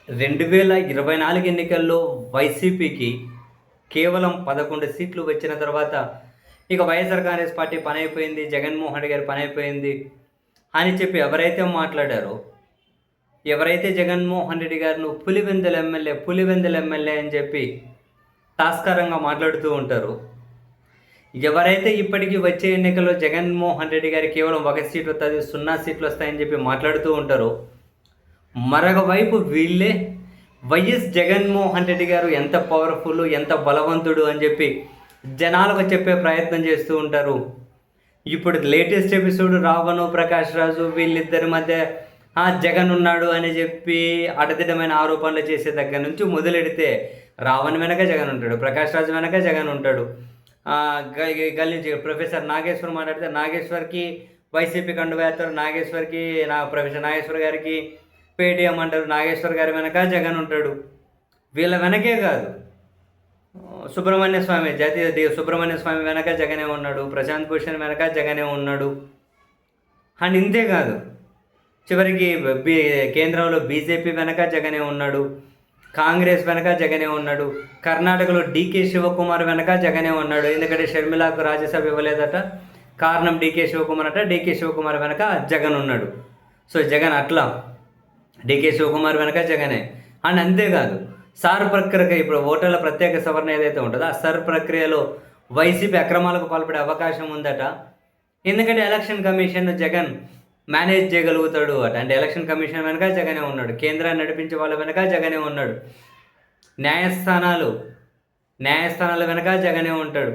2024 ఎన్నికల్లో వైసీపీకి కేవలం 11 సీట్లు వచ్చిన తర్వాత ఇక వైఎస్ఆర్ కాంగ్రెస్ పార్టీ పనైపోయింది, జగన్మోహన్ రెడ్డి గారి పనైపోయింది అని చెప్పి ఎవరైతే మాట్లాడారో, ఎవరైతే జగన్మోహన్ రెడ్డి గారిని పులివెందుల ఎమ్మెల్యే అని చెప్పి తాస్కారంగా మాట్లాడుతూ ఉంటారో, ఎవరైతే ఇప్పటికీ వచ్చే ఎన్నికల్లో జగన్మోహన్ రెడ్డి గారికి కేవలం 1 సీట్ వస్తుంది, 0 సీట్లు వస్తాయని చెప్పి మాట్లాడుతూ ఉంటారో, మరొక వైపు వీళ్ళే వైఎస్ జగన్మోహన్ రెడ్డి గారు ఎంత పవర్ఫుల్, ఎంత బలవంతుడు అని చెప్పి జనాలకు చెప్పే ప్రయత్నం చేస్తూ ఉంటారు. ఇప్పుడు లేటెస్ట్ ఎపిసోడ్ రావణు, ప్రకాష్ రాజు వీళ్ళిద్దరి మధ్య జగన్ ఉన్నాడు అని చెప్పి అడదిడమైన ఆరోపణలు చేసే దగ్గర నుంచి మొదలెడితే రావణ్ వెనక జగన్ ఉంటాడు, ప్రకాష్ రాజు వెనక జగన్ ఉంటాడు. గల్లీ నుంచి ప్రొఫెసర్ నాగేశ్వర్ మాట్లాడితే నాగేశ్వర్కి వైసీపీ కండువా వేస్తారు, ప్రొఫెసర్ నాగేశ్వర్ గారికి పేటీఎం అంటారు, నాగేశ్వర్ గారి వెనక జగన్ ఉంటాడు. వీళ్ళ వెనకే కాదు, సుబ్రహ్మణ్య స్వామి వెనక జగనే ఉన్నాడు, ప్రశాంత్ భూషణ్ వెనక జగనే ఉన్నాడు. అండ్ ఇంతే కాదు, చివరికి కేంద్రంలో బీజేపీ వెనక జగనే ఉన్నాడు, కాంగ్రెస్ వెనక జగనే ఉన్నాడు, కర్ణాటకలో డీకే శివకుమార్ వెనక జగనే ఉన్నాడు. ఎందుకంటే షర్మిలాకు రాజ్యసభ ఇవ్వలేదట, కారణం డీకే శివకుమార్ అట. డీకే శివకుమార్ వెనక జగన్ ఉన్నాడు. సో జగన్ అట్లా డీకే శివకుమార్ వెనక జగనే. అండ్ అంతేకాదు, సార్ ప్రక్రియ, ఇప్పుడు ఓటర్ల ప్రత్యేక సవరణ ఏదైతే ఉంటుందో ఆ సర్ ప్రక్రియలో వైసీపీ అక్రమాలకు పాల్పడే అవకాశం ఉందట. ఎందుకంటే ఎలక్షన్ కమిషన్ జగన్ మేనేజ్ చేయగలుగుతాడు అట. అంటే ఎలక్షన్ కమిషన్ వెనక జగనే ఉన్నాడు, కేంద్రాన్ని నడిపించే వాళ్ళ వెనక జగనే ఉన్నాడు, న్యాయస్థానాల వెనక జగనే ఉంటాడు.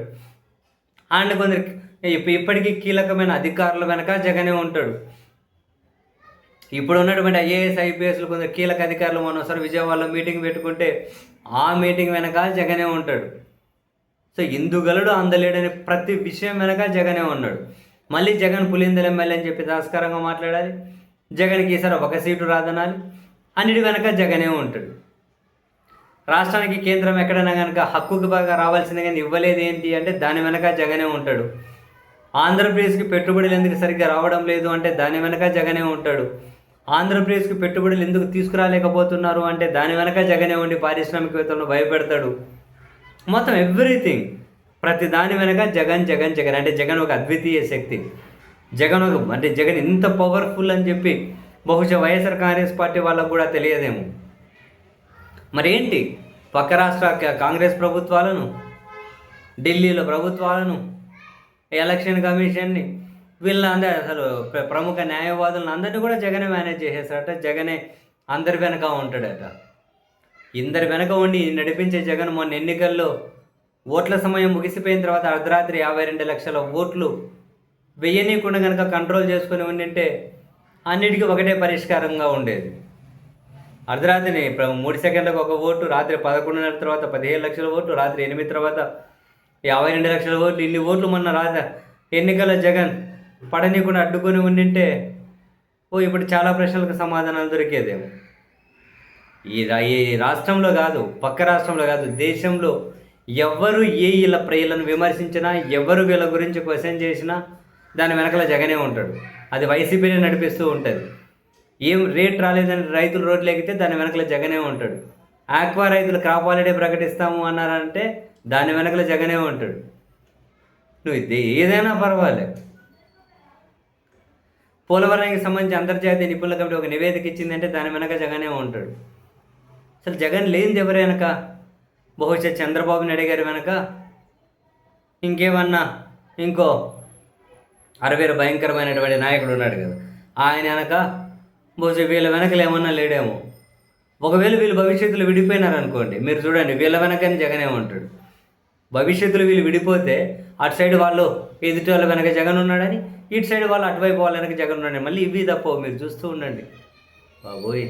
అండ్ కొందరు ఇప్పటికీ కీలకమైన అధికారుల వెనక జగనే ఉంటాడు. ఇప్పుడు ఉన్నటువంటి ఐఏఎస్ ఐపీఎస్లు కొందరు కీలక అధికారులు మనోసారి విజయవాడలో మీటింగ్ పెట్టుకుంటే ఆ మీటింగ్ వెనక జగనే ఉంటాడు. సో ఇందుగలడు అందలేడని ప్రతి విషయం వెనక జగనే ఉన్నాడు. మళ్ళీ జగన్ పులివెందుల ఎమ్మెల్యే అని చెప్పి దాస్కారంగా మాట్లాడాలి, జగన్కి ఈసారి 1 సీటు రాదనాలి, అన్నిటి వెనక జగనే ఉంటాడు. రాష్ట్రానికి కేంద్రం ఎక్కడైనా కనుక హక్కుకు బాగా రావాల్సింది కానీ ఇవ్వలేదు ఏంటి అంటే దాని వెనక జగనే ఉంటాడు. ఆంధ్రప్రదేశ్కి పెట్టుబడులు ఎందుకు సరిగ్గా రావడం లేదు అంటే దాని వెనక జగనే ఉంటాడు. ఆంధ్రప్రదేశ్కి పెట్టుబడులు ఎందుకు తీసుకురాలేకపోతున్నారు అంటే దాని వెనక జగనే ఉండి పారిశ్రామికవేత్తలను భయపెడతాడు. మొత్తం ఎవ్రీథింగ్, ప్రతి దాని వెనక జగన్ జగన్ జగన్. అంటే జగన్ ఒక అద్వితీయ శక్తి. జగన్ ఇంత పవర్ఫుల్ అని చెప్పి బహుశా వైఎస్ఆర్ కాంగ్రెస్ పార్టీ వాళ్ళకు కూడా తెలియదేమో. మరేంటి, పక్క రాష్ట్ర కాంగ్రెస్ ప్రభుత్వాలను, ఢిల్లీలో ప్రభుత్వాలను, ఎలక్షన్ కమిషన్ని, వీళ్ళందరూ అసలు ప్రముఖ న్యాయవాదులను అందరినీ కూడా జగనే మేనేజ్ చేసేస్తాడట. జగనే అందరి వెనక ఉంటాడట. ఇందరి వెనక ఉండి నడిపించే జగన్ మొన్న ఎన్నికల్లో ఓట్ల సమయం ముగిసిపోయిన తర్వాత అర్ధరాత్రి 52 లక్షల ఓట్లు వెయ్యనీయకుండా కనుక కంట్రోల్ చేసుకుని ఉండింటే అన్నిటికీ ఒకటే పరిష్కారంగా ఉండేది. అర్ధరాత్రిని 3 సెకండ్లకు 1 ఓటు, రాత్రి 11:30 తర్వాత 15 లక్షల ఓట్లు, రాత్రి 8 తర్వాత 52 లక్షల ఓట్లు. ఇన్ని ఓట్లు మొన్న ఎన్నికల్లో జగన్ పడనీయకుండా అడ్డుకొని ఉండింటే ఇప్పుడు చాలా ప్రశ్నలకు సమాధానాలు దొరికేదేమో. ఈ రాష్ట్రంలో కాదు, పక్క రాష్ట్రంలో కాదు, దేశంలో ఎవరు ఇలా వీళ్ళను విమర్శించినా, ఎవరు వీళ్ళ గురించి క్వశ్చన్ చేసినా దాని వెనకాల జగనే ఉంటాడు. అది వైసీపీనే నడిపిస్తూ ఉంటుంది. ఏం రేట్ రాలేదని రైతులు రోడ్లు ఎక్కితే దాని వెనకాల జగనే ఉంటాడు. ఆక్వా రైతులు క్రాప్ హాలిడే ప్రకటిస్తాము అన్నారంటే దాని వెనకాల జగనే ఉంటాడు. నువ్వు ఏదైనా పర్వాలేదు. పోలవరానికి సంబంధించి అంతర్జాతీయ నిపుణుల కమిటీ ఒక నివేదిక ఇచ్చిందంటే దాని వెనక జగనే ఉంటాడు. అసలు జగన్ లేనిది ఎవరు వెనక? బహుశా చంద్రబాబు నాయుడు గారి వెనక ఇంకేమన్నా ఇంకో 60 భయంకరమైనటువంటి నాయకుడు ఉన్నాడు కదా, ఆయన వెనక బహుశా వీళ్ళ వెనకలు ఏమన్నా లేడేమో. ఒకవేళ వీళ్ళు భవిష్యత్తులో విడిపోయినారనుకోండి, మీరు చూడండి, వీళ్ళ వెనకని జగనే ఉంటాడు. భవిష్యత్తులో వీళ్ళు విడిపోతే అటు సైడ్ వాళ్ళు ఎదుటి వాళ్ళ వెనక జగన్ ఉన్నాడని, ఇటు సైడ్ వాళ్ళు అటువైపు వాళ్ళ వెనక జగన్ ఉన్నాడని, మళ్ళీ ఇవి తప్పవు. మీరు చూస్తూ ఉండండి బాబోయ్.